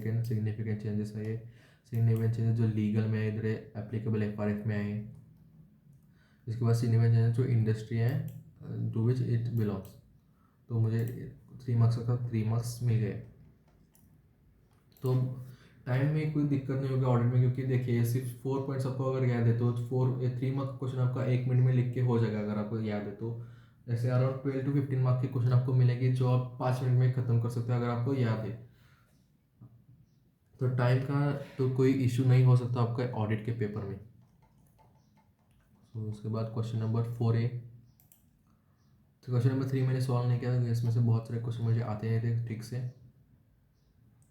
Second significant changes है ये। Significant changes जो लीगल में है इधर एप्लीकेबल FRF में आए। इसके बाद सिग्निफिकेंट चेंजेस जो इंडस्ट्री है टू विच इट बिलोंग्स। तो मुझे 3 मार्क्स का 3 मार्क्स मिल गए। तो टाइम में कोई दिक्कत नहीं होगी ऑडिट में, क्योंकि देखिए सिर्फ 4 पॉइंट्स आपको अगर याद है तो 3 मार्क क्वेश्चन आपका 1 मिनट में लिख के हो जाएगा अगर आपको याद है तो। जैसे अराउंड 12 to 15 मार्क के क्वेश्चन आपको मिलेंगे जो आप 5 मिनट में ख़त्म कर सकते हो अगर आपको याद है। तो टाइम का तो कोई इशू नहीं हो सकता आपका ऑडिट के पेपर में। तो उसके बाद क्वेश्चन नंबर 4A। तो क्वेश्चन नंबर 3 मैंने सॉल्व नहीं किया, इसमें से बहुत सारे क्वेश्चन मुझे आते नहीं थे ठीक से।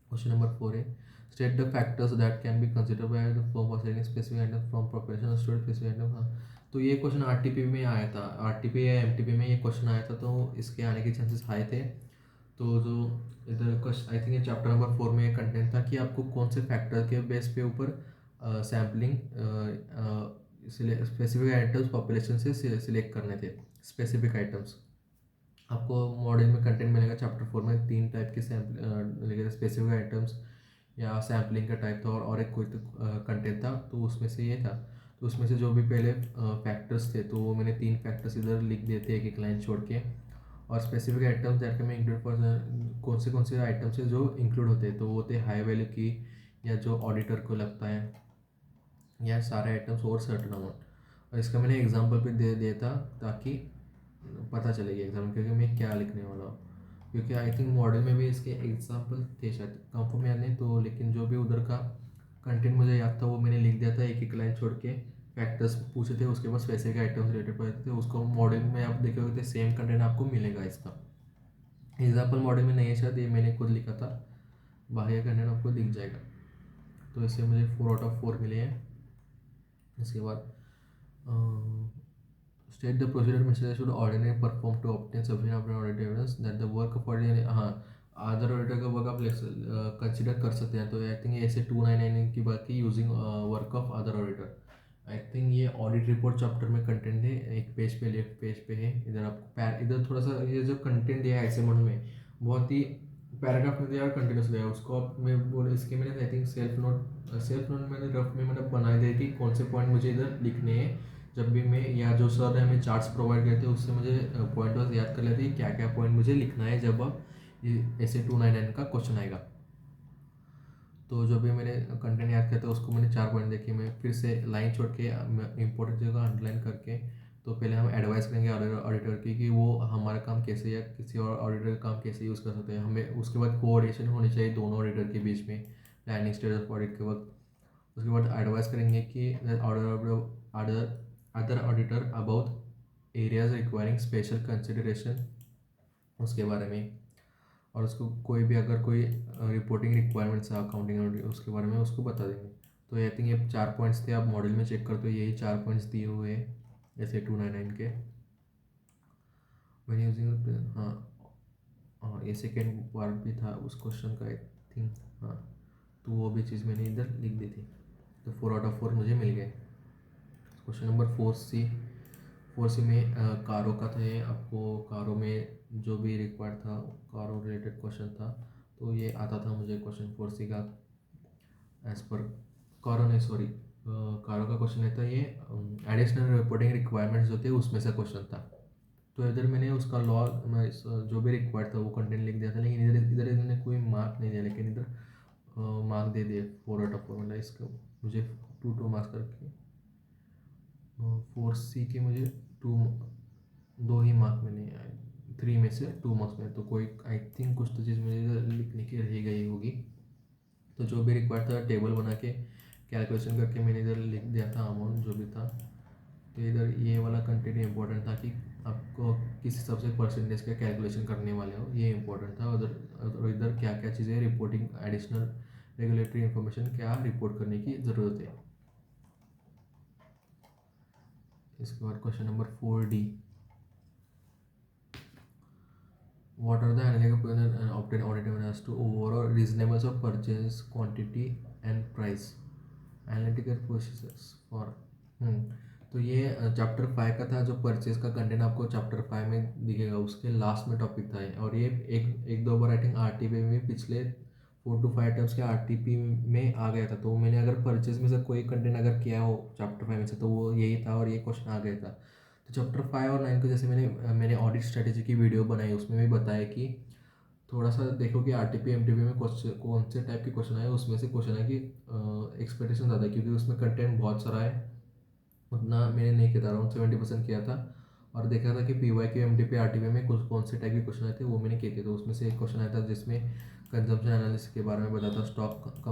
Question number 4A, state the factors that can be consider by the firm for selling specific item from professional student specific item. हाँ, तो ये क्वेश्चन RTP में आया था, RTP या MTP में ये क्वेश्चन आया था, तो इसके आने के चांसेस हाई थे। तो जो इधर क्वेश्चन आई थिंक ये चैप्टर नंबर 4 में कंटेंट था कि आपको कौन से फैक्टर के बेस पे ऊपर सैम्पलिंग स्पेसिफिक आइटम्स पॉपुलेशन से सिलेक्ट करने थे। स्पेसिफिक आइटम्स आपको मॉडल में कंटेंट मिलेगा चैप्टर 4 में 3 टाइप के सैम्पल स्पेसिफिक आइटम्स या सैम्पलिंग का टाइप था और एक कोई तो कंटेंट था, तो उसमें से ये था। तो उसमें से जो भी पहले फैक्टर्स थे तो वो मैंने 3 फैक्टर्स इधर लिख दिए थे एक एक लाइन छोड़ के। और स्पेसिफिक आइटम्स दैट में इंक्लूड फॉर कौन से आइटम्स है जो इंक्लूड होते हैं, तो वो थे हाई वैल्यू की या जो ऑडिटर को लगता है, या सारे आइटम्स और सर्टन अमाउंट। और इसका मैंने एग्जाम्पल भी दे दिया था ताकि पता चलेगी एग्जाम क्योंकि मैं क्या लिखने वाला हूँ, क्योंकि आई थिंक मॉडल में भी इसके एग्जाम्पल थे शायद, कंफर्म याद नहीं तो, लेकिन जो भी उधर का कंटेंट मुझे याद था वो मैंने लिख दिया था एक एक लाइन छोड़ के। फैक्टर्स पूछे थे, उसके बाद स्पेसिफिक आइटम्स रिलेटेड पढ़े थे, उसको मॉडल में आप देखोगे तो सेम कंटेंट आपको मिलेगा इसका। एग्जाम्पल मॉडल में नहीं है शायद, ये मैंने खुद लिखा था, बाकी कंटेंट आपको दिख जाएगा। तो इससे मुझे 4/4 मिले हैं। इसके बाद state the procedure mister should ordinary perform to obtain sufficient audit evidence that the work of ordinary. हाँ, अदर ऑडिटर का वर्क आप कंसिडर कर सकते हैं, तो आई थिंक ऐसे 299 की बात की using work of other auditor. I think ये ऑडिट रिपोर्ट चैप्टर में कंटेंट है, एक पेज पे लेफ्ट पेज पे है। इधर आपको इधर थोड़ा सा ये जो कंटेंट दिया है ऐसे मोड में बहुत ही पैराग्राफ में दिया और कंटिन्यूस दिया है, उसको आप मैं बोल इसके मैंने आई थिंक सेल्फ नोट मैंने रफ में मैंने बनाए थे कि कौन से पॉइंट मुझे इधर लिखने हैं जब भी मैं, या जो सर ने हमें चार्ट्स प्रोवाइड करते हैं उससे मुझे पॉइंट वाइज याद कर लेते हैं क्या क्या पॉइंट मुझे लिखना है जब अब ऐसे 299 का क्वेश्चन आएगा। तो जो भी मैंने कंटेंट याद किया था उसको मैंने 4 पॉइंट देखे, मैं फिर से लाइन छोड़ के इंपॉर्टेंट जगह अंडरलाइन करके। तो पहले हम एडवाइस करेंगे ऑडिटर की कि वो हमारा काम कैसे या किसी और ऑडिटर का काम कैसे यूज़ कर सकते हैं हमें। उसके बाद कोऑर्डिनेशन होनी चाहिए दोनों ऑडिटर के बीच में प्लानिंग स्टेज ऑफ ऑडिट के वक्त। उसके बाद एडवाइस करेंगे कि other auditor about areas requiring special consideration उसके बारे में। और उसको कोई भी अगर कोई रिपोर्टिंग रिक्वायरमेंट्स है अकाउंटिंग उसके बारे में उसको बता देंगे। तो आई थिंक ये 4 पॉइंट्स थे, आप मॉडल में चेक करते हो यही 4 पॉइंट्स दिए हुए हैं जैसे 299 के मैंने यूजिंग। हाँ हाँ, ये सेकेंड पार्ट भी था उस क्वेश्चन का आई थिंक। हाँ, तो वो भी चीज़ मैंने इधर लिख दी थी। तो 4/4 मुझे मिल गए। क्वेश्चन नंबर 4C में कारों का था ये, आपको कारों में जो भी रिक्वायर्ड था कारों रिलेटेड क्वेश्चन था, तो ये आता था मुझे क्वेश्चन 4C का एज पर कारों नहीं सॉरी कारों का क्वेश्चन है था ये एडिशनल रिपोर्टिंग रिक्वायरमेंट्स जो थे उसमें से क्वेश्चन था। तो इधर मैंने उसका लॉ जो भी रिक्वायर्ड था वो कंटेंट लिख दिया था, लेकिन इधर इधर इन्होंने कोई मार्क नहीं दिया, लेकिन इधर मार्क दे दिए 4/4 मतलब इसको मुझे 2 मार्क्स करके 4C के मुझे 2 ही मार्क में नहीं आए, 3 में से 2 मार्क्स में। तो कोई आई थिंक कुछ तो चीज़ मुझे इधर लिखने की रह गई होगी। तो जो भी रिक्वायर्ड था टेबल बना के कैलकुलेशन करके मैंने इधर लिख दिया था अमाउंट जो भी था। तो इधर ये वाला कंटेंट इंपॉर्टेंट था कि आपको किस हिसाब से परसेंटेज का कैलकुलेशन करने वाले हो, ये इंपॉर्टेंट था। उधर इधर क्या क्या चीज़ें रिपोर्टिंग एडिशनल रेगुलेटरी इंफॉर्मेशन क्या रिपोर्ट करने की ज़रूरत है। इसके बाद question number 4D, what are the analytical obtained audited as to overall reasonableness of purchase quantity and price analytical processes for। तो ये चैप्टर 5 का था, जो परचेज का कंटेंट आपको चैप्टर 5 में दिखेगा उसके लास्ट में टॉपिक था ये। और ये एक दो बार आई थिंक RTP में पिछले 4 to 5 आइटम्स के आरटीपी में आ गया था। तो मैंने अगर परचेज में से कोई कंटेंट अगर किया हो चैप्टर 5 में से, तो वो यही था और ये क्वेश्चन आ गया था। तो चैप्टर 5 और 9 को जैसे मैंने ऑडिट स्ट्रेटेजी की वीडियो बनाई, उसमें भी बताया कि थोड़ा सा देखो कि आरटीपी एमटीपी में क्वेश्चन कौन से टाइप के क्वेश्चन आए। उसमें से क्वेश्चन है कि एक्सपेक्टेशन ज़्यादा है, क्योंकि उसमें कंटेंट बहुत सारा है, उतना मैंने नहीं किया था, अराउंड 70% किया था। और देखा था कि P Y Q M T P R T P में कुछ कौन से टाइप के क्वेश्चन आए थे, वो मैंने किए थे। तो उसमें से एक क्वेश्चन आया था जिसमें कंजम्पशन एनालिसिस के बारे में बताया था, स्टॉक